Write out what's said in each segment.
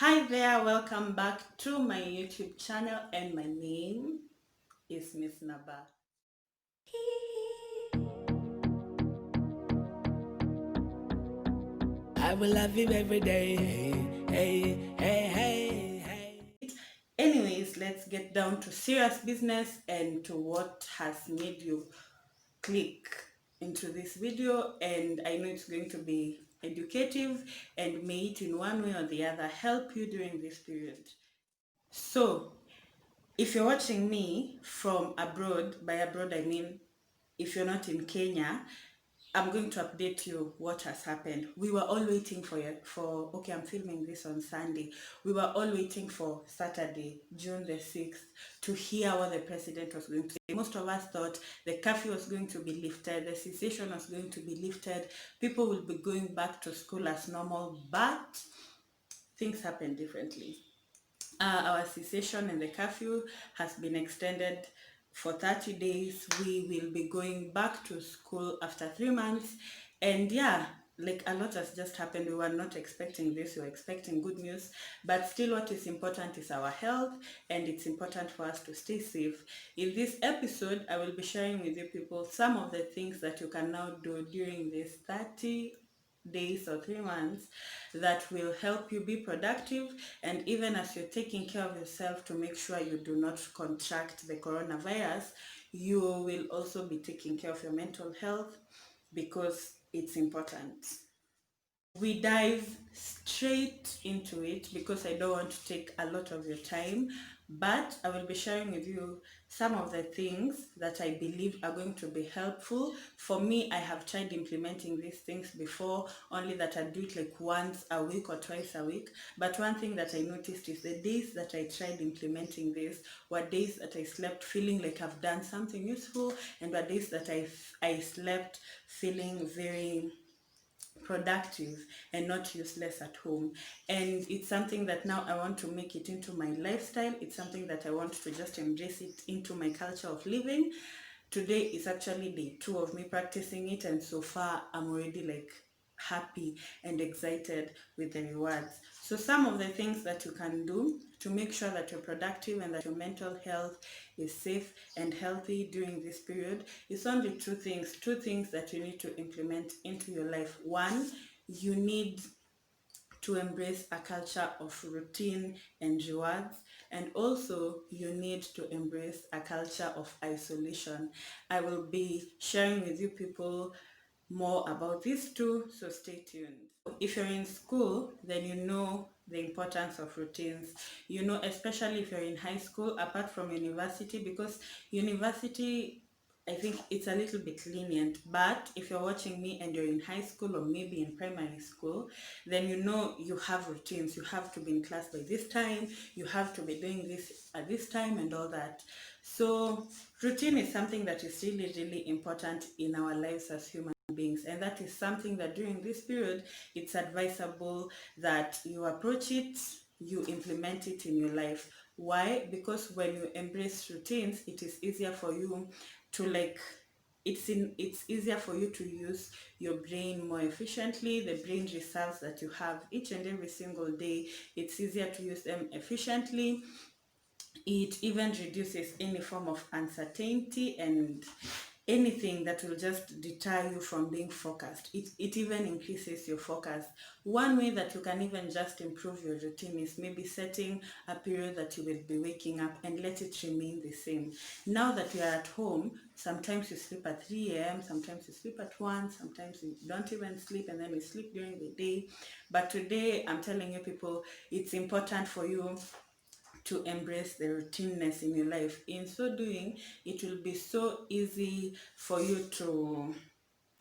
Hi there, welcome back to my YouTube channel, and my name is Miss Naba. I will love you every day. Hey, hey, hey, hey. Anyways, let's get down to serious business and to what has made you click into this video. And I know it's going to be educative and may it in one way or the other help you during this period. So, if you're watching me from abroad, by abroad I mean if you're not in Kenya, I'm going to update you what has happened. We were all waiting okay, I'm filming this on Sunday. We were all waiting for Saturday, June the 6th, to hear what the president was going to say. Most of us thought the curfew was going to be lifted, the cessation was going to be lifted, people will be going back to school as normal, but things happened differently. Our cessation and the curfew has been extended for 30 days. We will be going back to school after 3 months. And yeah, like a lot has just happened. We were not expecting this, we were expecting good news. But still, what is important is our health, and it's important for us to stay safe. In this episode, I will be sharing with you people some of the things that you can now do during this 30 days or 3 months that will help you be productive, and even as you're taking care of yourself to make sure you do not contract the coronavirus, you will also be taking care of your mental health because it's important. We dive straight into it because I don't want to take a lot of your time, but I will be sharing with you some of the things that I believe are going to be helpful. For me, I have tried implementing these things before, only that I do it like once a week or twice a week. But one thing that I noticed is the days that I tried implementing this were days that I slept feeling like I've done something useful, and were days that I slept feeling very productive and not useless at home. And it's something that now I want to make it into my lifestyle. It's something that I want to just embrace it into my culture of living. Today is actually day 2 of me practicing it, and so far I'm already like happy and excited with the rewards. So some of the things that you can do to make sure that you're productive and that your mental health is safe and healthy during this period is only two things that you need to implement into your life. One, you need to embrace a culture of routine and rewards, and also you need to embrace a culture of isolation. I will be sharing with you people more about these two, so stay tuned. If you're in school, then you know the importance of routines. You know, especially if you're in high school, apart from university, because university, I think it's a little bit lenient. But if you're watching me and you're in high school or maybe in primary school, then you know you have routines. You have to be in class by this time, you have to be doing this at this time and all that. So routine is something that is really, really important in our lives as human beings, and that is something that during this period it's advisable that you approach it, you implement it in your life. Why? Because when you embrace routines, it is easier for you to it's easier for you to use your brain more efficiently. The brain results that you have each and every single day, it's easier to use them efficiently. It even reduces any form of uncertainty and anything that will just deter you from being focused. It even increases your focus. One way that you can even just improve your routine is maybe setting a period that you will be waking up and let it remain the same. Now that you are at home, sometimes you sleep at 3 a.m., sometimes you sleep at 1, sometimes you don't even sleep and then you sleep during the day. But today, I'm telling you people, it's important for you to embrace the routineness in your life. In so doing, it will be so easy for you to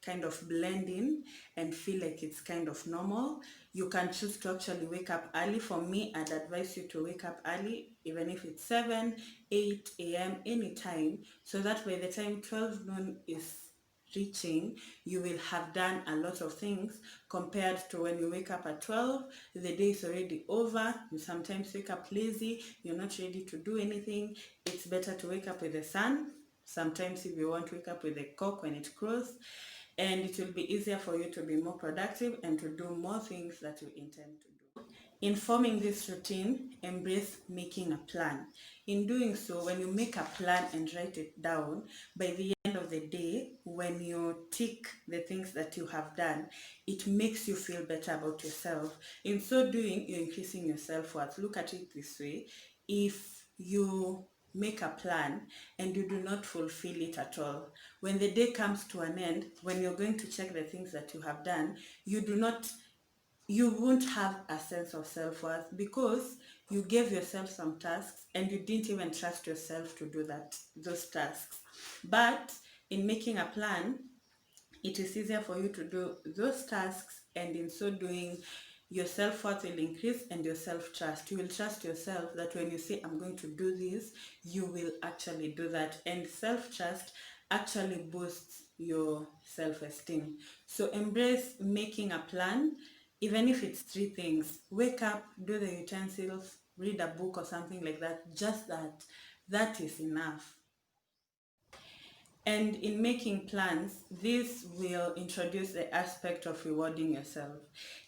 kind of blend in and feel like it's kind of normal. You can choose to actually wake up early. For me, I'd advise you to wake up early, even if it's 7, 8 a.m., anytime, so that by the time 12 noon is reaching, you will have done a lot of things compared to when you wake up at 12, the day is already over, you sometimes wake up lazy, you're not ready to do anything. It's better to wake up with the sun. Sometimes if you want to wake up with the cock when it crows, and it will be easier for you to be more productive and to do more things that you intend to do. In forming this routine, embrace making a plan. In doing so, when you make a plan and write it down, by the end of the day, when you tick the things that you have done, it makes you feel better about yourself. In so doing, you're increasing your self-worth. Look at it this way. If you make a plan and you do not fulfill it at all, when the day comes to an end, when you're going to check the things that you have done, you won't have a sense of self-worth because you gave yourself some tasks and you didn't even trust yourself to do those tasks. But in making a plan, it is easier for you to do those tasks, and in so doing, your self-worth will increase and your self-trust. You will trust yourself that when you say, I'm going to do this, you will actually do that. And self-trust actually boosts your self-esteem. So embrace making a plan, even if it's 3 things. Wake up, do the utensils, read a book or something like that. Just that. That is enough. And in making plans, this will introduce the aspect of rewarding yourself.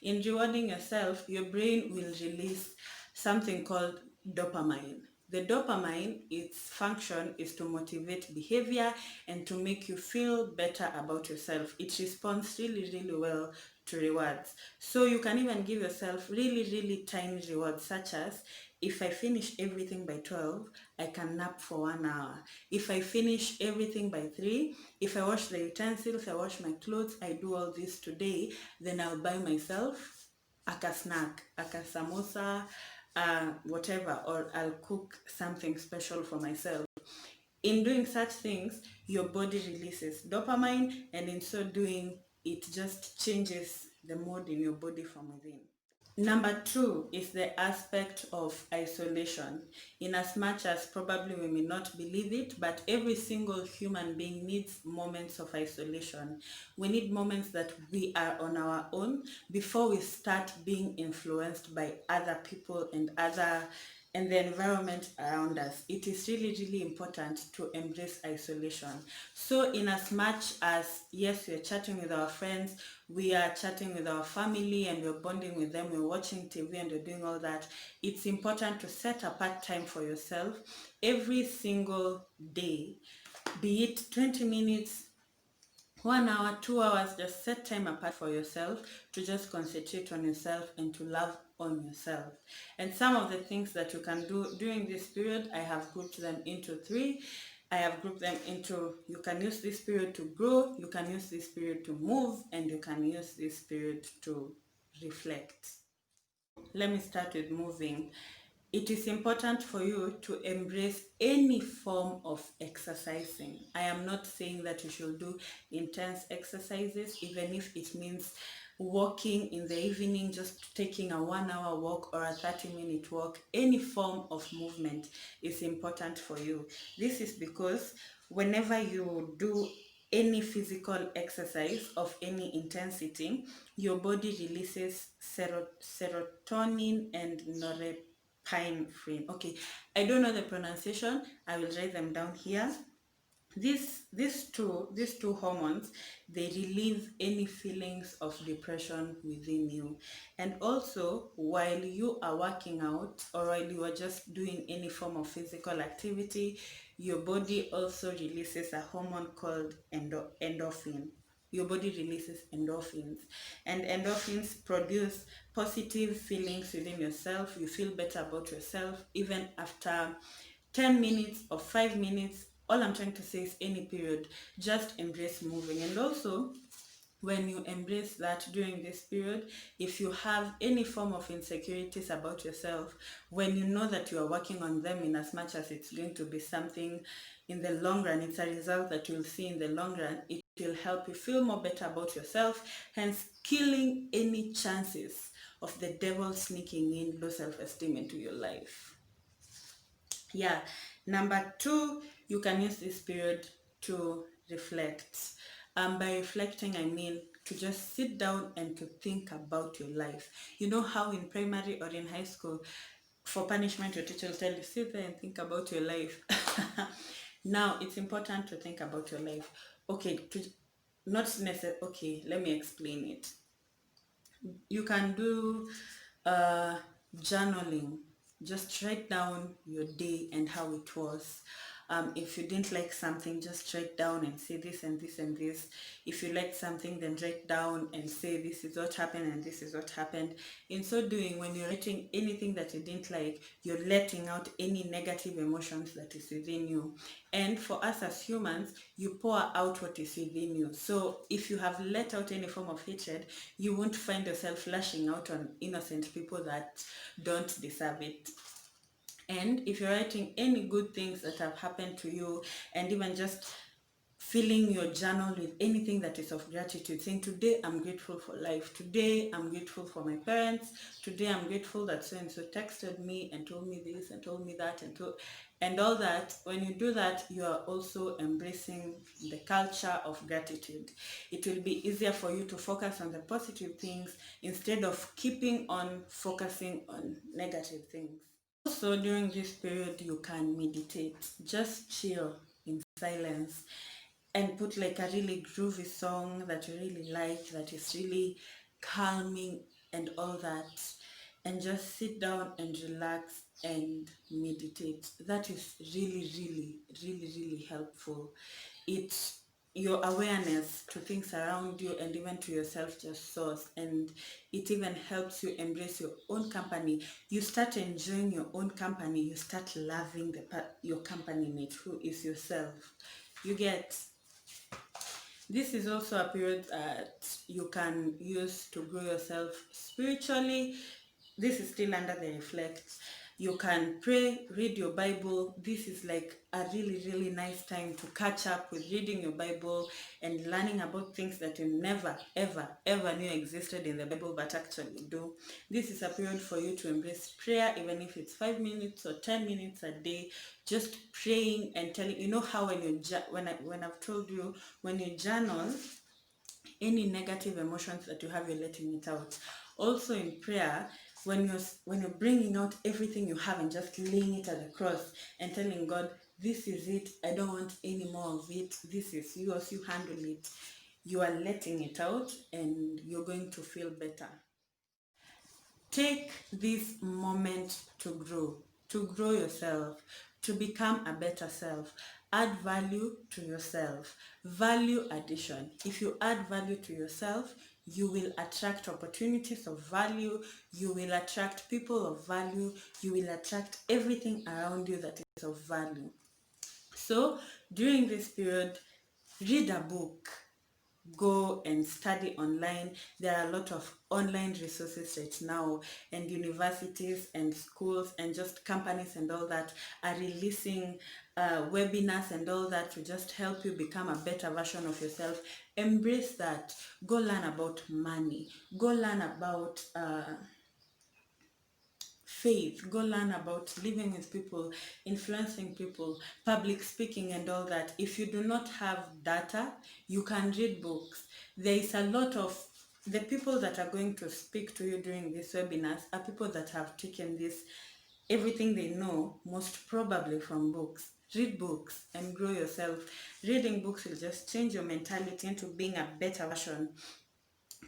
In rewarding yourself, your brain will release something called dopamine. The dopamine, its function is to motivate behavior and to make you feel better about yourself. It responds really, really well to rewards. So you can even give yourself really, really tiny rewards, such as if I finish everything by 12, I can nap for 1 hour. If I finish everything by 3, if I wash the utensils, I wash my clothes, I do all this today, then I'll buy myself a snack, a samosa, whatever, or I'll cook something special for myself. In doing such things, your body releases dopamine, and in so doing, it just changes the mood in your body from within. Number 2 is the aspect of isolation. In as much as probably we may not believe it, but every single human being needs moments of isolation. We need moments that we are on our own before we start being influenced by other people and the environment around us. It is really, really important to embrace isolation. So in as much as, yes, we are chatting with our friends, we are chatting with our family and we're bonding with them, we're watching TV and we're doing all that, it's important to set apart time for yourself every single day, be it 20 minutes, 1 hour, 2 hours. Just set time apart for yourself to just concentrate on yourself and to love on yourself. And some of the things that you can do during this period, I have grouped them into 3. I have grouped them into, you can use this period to grow, you can use this period to move, and you can use this period to reflect. Let me start with moving. It is important for you to embrace any form of exercising. I am not saying that you should do intense exercises, even if it means walking in the evening, just taking a 1 hour walk or a 30-minute walk. Any form of movement is important for you. This is because whenever you do any physical exercise of any intensity, your body releases serotonin and norepinephrine. Okay, I don't know the pronunciation. I will write them down here. These two hormones, they relieve any feelings of depression within you. And also, while you are working out or while you are just doing any form of physical activity, your body also releases a hormone called endorphin. Your body releases endorphins, and endorphins produce positive feelings within yourself. You feel better about yourself even after 10 minutes or 5 minutes. All I'm trying to say is any period, just embrace moving. And also, when you embrace that during this period, if you have any form of insecurities about yourself, when you know that you are working on them, in as much as it's going to be something in the long run, it's a result that you'll see in the long run, it will help you feel more better about yourself, hence killing any chances of the devil sneaking in low self-esteem into your life. Yeah. Number 2, you can use this period to reflect. By reflecting, I mean to just sit down and to think about your life. You know how in primary or in high school, for punishment, your teacher will tell you, sit there and think about your life. Now, it's important to think about your life. Okay, not necessarily, okay, let me explain it. You can do journaling. Just write down your day and how it was. If you didn't like something, just write down and say this and this and this. If you like something, then write down and say this is what happened and this is what happened. In so doing, when you're writing anything that you didn't like, you're letting out any negative emotions that is within you. And for us as humans, you pour out what is within you. So if you have let out any form of hatred, you won't find yourself lashing out on innocent people that don't deserve it. And if you're writing any good things that have happened to you, and even just filling your journal with anything that is of gratitude, saying, today I'm grateful for life, today I'm grateful for my parents, today I'm grateful that so and so texted me and told me this and told me that and all that. When you do that, you are also embracing the culture of gratitude. It will be easier for you to focus on the positive things instead of keeping on focusing on negative things. Also, during this period, you can meditate. Just chill in silence and put like a really groovy song that you really like, that is really calming and all that. And just sit down and relax and meditate. That is really, really, really, really helpful. It's your awareness to things around you and even to yourself just source, and it even helps you embrace your own company. You start enjoying your own company, you start loving your company mate, who is yourself. You get. This is also a period that you can use to grow yourself spiritually. This is still under the reflect. You can pray, read your Bible. This is like a really, really nice time to catch up with reading your Bible and learning about things that you never, ever, ever knew existed in the Bible but actually do. This is a period for you to embrace prayer, even if it's 5 minutes or 10 minutes a day, just praying and telling, you know how when I've told you, when you journal, any negative emotions that you have, you're letting it out. Also in prayer, when you're bringing out everything you have and just laying it at the cross and telling God, this is it, I don't want any more of it, this is yours, you handle it, you are letting it out and you're going to feel better. Take this moment to grow yourself, to become a better self. Add value to yourself. Value addition. If you add value to yourself, you will attract opportunities of value, you will attract people of value, you will attract everything around you that is of value. So during this period, read a book, go and study online. There are a lot of online resources right now, and universities and schools and just companies and all that are releasing webinars and all that to just help you become a better version of yourself. Embrace that. Go learn about money. Go learn about faith. Go learn about living with people, influencing people, public speaking and all that. If you do not have data, you can read books. There is a lot of the people that are going to speak to you during these webinars are people that have taken this, everything they know, most probably from books. Read books and grow yourself. Reading books will just change your mentality into being a better version.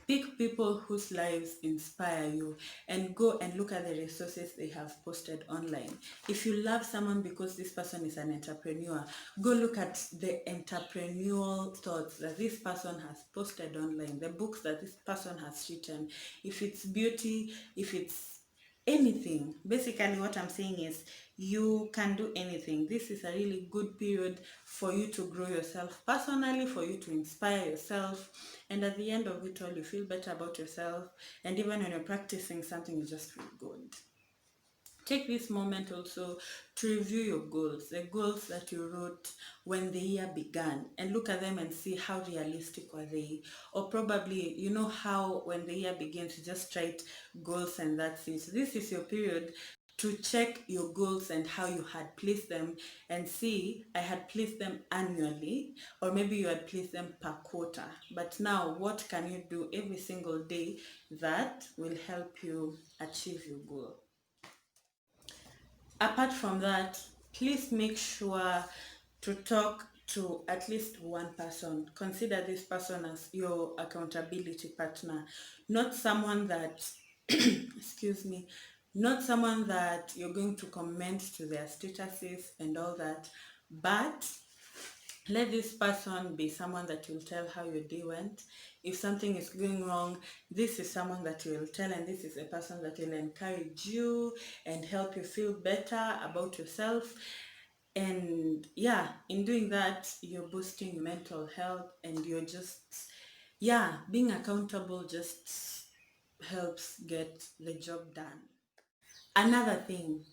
Pick people whose lives inspire you and go and look at the resources they have posted online. If you love someone because this person is an entrepreneur, go look at the entrepreneurial thoughts that this person has posted online, the books that this person has written. If it's beauty, if it's anything. Basically what I'm saying is you can do anything. This is a really good period for you to grow yourself personally, for you to inspire yourself, and at the end of it all you feel better about yourself, and even when you're practicing something you just feel good. Take this moment also to review your goals, the goals that you wrote when the year began, and look at them and see how realistic were they. Or probably, you know how when the year begins, you just write goals and that's it. This is your period to check your goals and how you had placed them and see, I had placed them annually, or maybe you had placed them per quarter. But now, what can you do every single day that will help you achieve your goal? Apart from that, please make sure to talk to at least one person. Consider this person as your accountability partner, not someone that excuse me, Not someone that you're going to comment to their statuses and all that, but let this person be someone that will tell how your day went. If something is going wrong, this is someone that you will tell, and this is a person that will encourage you and help you feel better about yourself. And yeah, in doing that, you're boosting mental health, and you're just, yeah, being accountable just helps get the job done. Another thing,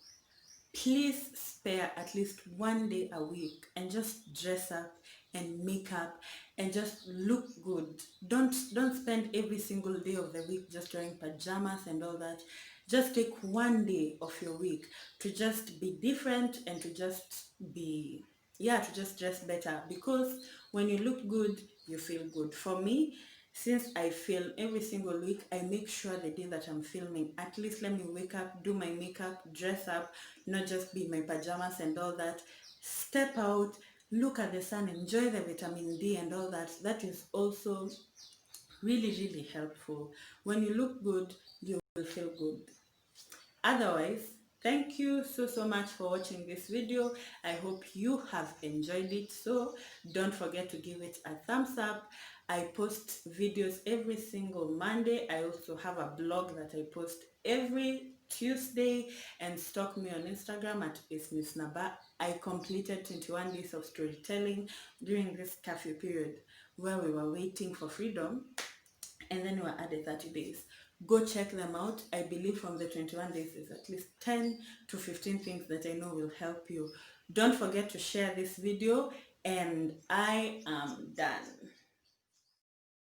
please spare at least one day a week and just dress up and make up and just look good. Don't spend every single day of the week just wearing pajamas and all that. Just take one day of your week to just be different and to just be, yeah, to just dress better, because when you look good, you feel good. For me, since I film every single week, I make sure the day that I'm filming, at least let me wake up, do my makeup, dress up, not just be in my pajamas and all that. Step out, look at the sun, enjoy the vitamin D and all that. That is also really, really helpful. When you look good, you will feel good. Otherwise, thank you so much for watching this video. I hope you have enjoyed it. So don't forget to give it a thumbs up. I post videos every single Monday. I also have a blog that I post every Tuesday, and stalk me on Instagram at @ismissnaba. I completed 21 days of storytelling during this curfew period where we were waiting for freedom, and then we added 30 days. Go check them out. I believe from the 21 days is at least 10 to 15 things that I know will help you. Don't forget to share this video, and I am done.